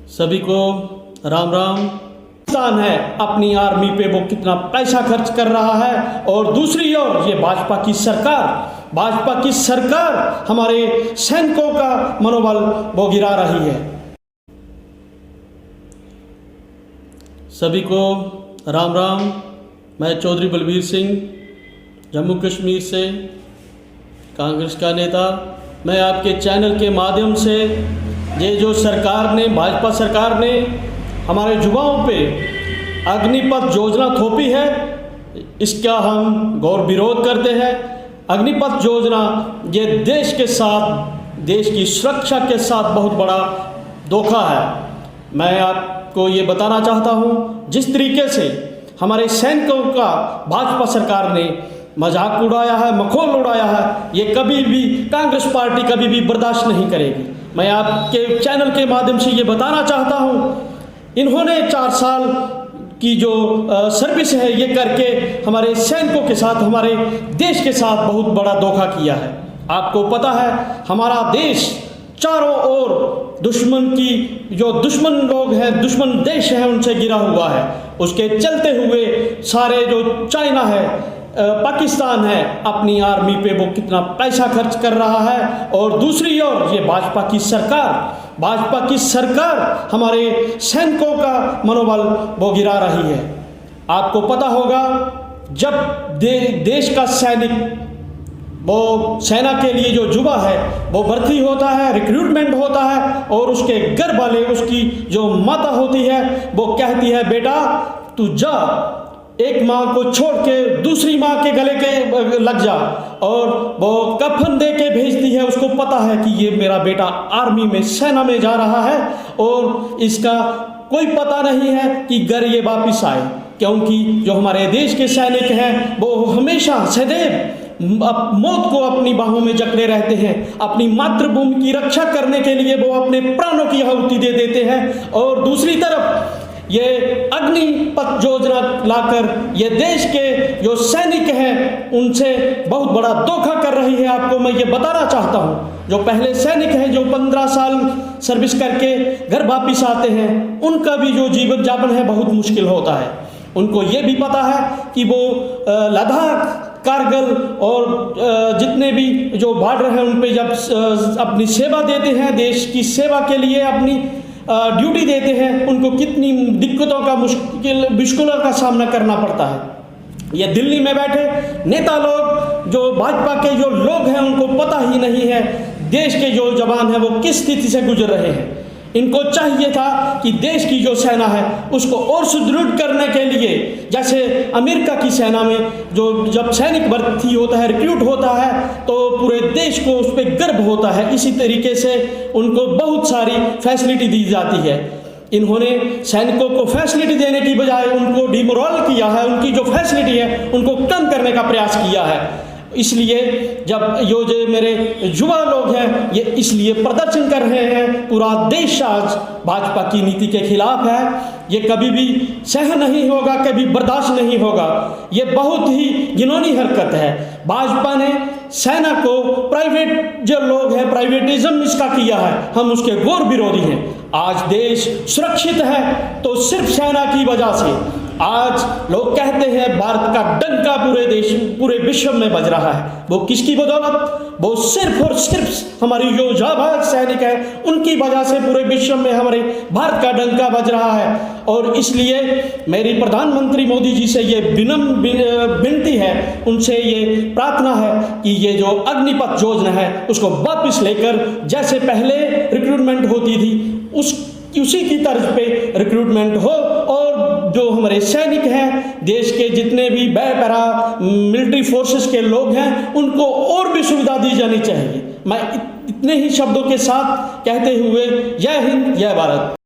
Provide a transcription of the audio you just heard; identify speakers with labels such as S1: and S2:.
S1: सभी को राम राम। पाकिस्तान है अपनी आर्मी पे वो कितना पैसा खर्च कर रहा है, और दूसरी ओर ये भाजपा की सरकार हमारे सैनिकों का मनोबल वो गिरा रही है। सभी को राम राम। मैं चौधरी बलबीर सिंह, जम्मू कश्मीर से कांग्रेस का नेता। मैं आपके चैनल के माध्यम से ये जो सरकार ने, भाजपा सरकार ने हमारे युवाओं पे अग्निपथ योजना थोपी है, इसका हम गौर विरोध करते हैं। अग्निपथ योजना ये देश के साथ, देश की सुरक्षा के साथ बहुत बड़ा धोखा है। मैं आपको ये बताना चाहता हूँ, जिस तरीके से हमारे सैनिकों का भाजपा सरकार ने मजाक उड़ाया है, मखौल उड़ाया है, ये कभी भी कांग्रेस पार्टी कभी भी बर्दाश्त नहीं करेगी। मैं आपके चैनल के माध्यम से ये बताना चाहता हूँ, इन्होंने 4 साल की जो सर्विस है ये करके हमारे सैनिकों के साथ, हमारे देश के साथ बहुत बड़ा धोखा किया है। आपको पता है हमारा देश चारों ओर दुश्मन की, जो दुश्मन लोग हैं, दुश्मन देश हैं, उनसे घिरा हुआ है। उसके चलते हुए सारे जो चाइना है, पाकिस्तान है, अपनी आर्मी पे वो कितना पैसा खर्च कर रहा है, और दूसरी ओर ये भाजपा की सरकार हमारे सैनिकों का मनोबल वो गिरा रही है। आपको पता होगा जब देश का सैनिक वो सेना के लिए जो युवा है वो भर्ती होता है, रिक्रूटमेंट होता है, और उसके घर वाले, उसकी जो माता होती है वो कहती है बेटा तू जा, एक माँ को छोड़ के दूसरी माँ के गले के लग जा, और वो कफन दे के भेजती है। उसको पता है कि ये मेरा बेटा आर्मी में, सेना में जा रहा है, और इसका कोई पता नहीं है कि घर ये वापिस आए, क्योंकि जो हमारे देश के सैनिक हैं वो हमेशा सदैव मौत को अपनी बाहों में जकड़े रहते हैं। अपनी मातृभूमि की रक्षा करने के लिए वो अपने प्राणों की आहुति दे देते हैं, और दूसरी तरफ ये अग्निपथ योजना लाकर ये देश के जो सैनिक हैं उनसे बहुत बड़ा धोखा कर रही है। आपको मैं ये बताना चाहता हूँ, जो पहले सैनिक हैं जो 15 साल सर्विस करके घर वापिस आते हैं, उनका भी जो जीवन यापन है बहुत मुश्किल होता है। उनको ये भी पता है कि वो लद्दाख, कारगिल और जितने भी जो बॉर्डर हैं उन पे जब अपनी सेवा देते हैं, देश की सेवा के लिए अपनी ड्यूटी देते हैं, उनको कितनी दिक्कतों का, मुश्किलों का सामना करना पड़ता है। ये दिल्ली में बैठे नेता लोग, जो भाजपा के जो लोग हैं, उनको पता ही नहीं है देश के जो जवान हैं वो किस स्थिति से गुजर रहे हैं। इनको चाहिए था कि देश की जो सेना है उसको और सुदृढ़ करने के लिए, जैसे अमेरिका की सेना में जो जब सैनिक भर्ती होता है, रिक्रूट होता है, तो पूरे देश को उस पर गर्व होता है। इसी तरीके से उनको बहुत सारी फैसिलिटी दी जाती है। इन्होंने सैनिकों को फैसिलिटी देने की बजाय उनको डिमोरल किया है, उनकी जो फैसिलिटी है उनको कम करने का प्रयास किया है। इसलिए जब जो मेरे युवा लोग हैं ये इसलिए प्रदर्शन कर रहे हैं, पूरा देश आज भाजपा की नीति के खिलाफ है। ये कभी भी सहन नहीं होगा, कभी बर्दाश्त नहीं होगा। ये बहुत ही घिनौनी हरकत है। भाजपा ने सेना को प्राइवेट, जो लोग हैं, प्राइवेटिज्म इसका किया है, हम उसके घोर विरोधी हैं। आज देश सुरक्षित है तो सिर्फ सेना की वजह से। आज लोग कहते हैं भारत का डंका पूरे देश, पूरे विश्व में बज रहा है। वो किसकी बदौलत? वो सिर्फ और सिर्फ हमारी जो जाबाज सैनिक हैं उनकी वजह से पूरे विश्व में हमारे भारत का डंका बज रहा है। और इसलिए मेरी प्रधानमंत्री मोदी जी से ये विनती है, उनसे ये प्रार्थना है कि ये जो अग्निपथ योजना है उसको वापस लेकर, जैसे पहले रिक्रूटमेंट होती थी उसी की तर्ज पे रिक्रूटमेंट हो, और जो हमारे सैनिक हैं, देश के जितने भी पैरा मिलिट्री फोर्सेस के लोग हैं, उनको और भी सुविधा दी जानी चाहिए। मैं इतने ही शब्दों के साथ कहते हुए जय हिंद, जय भारत।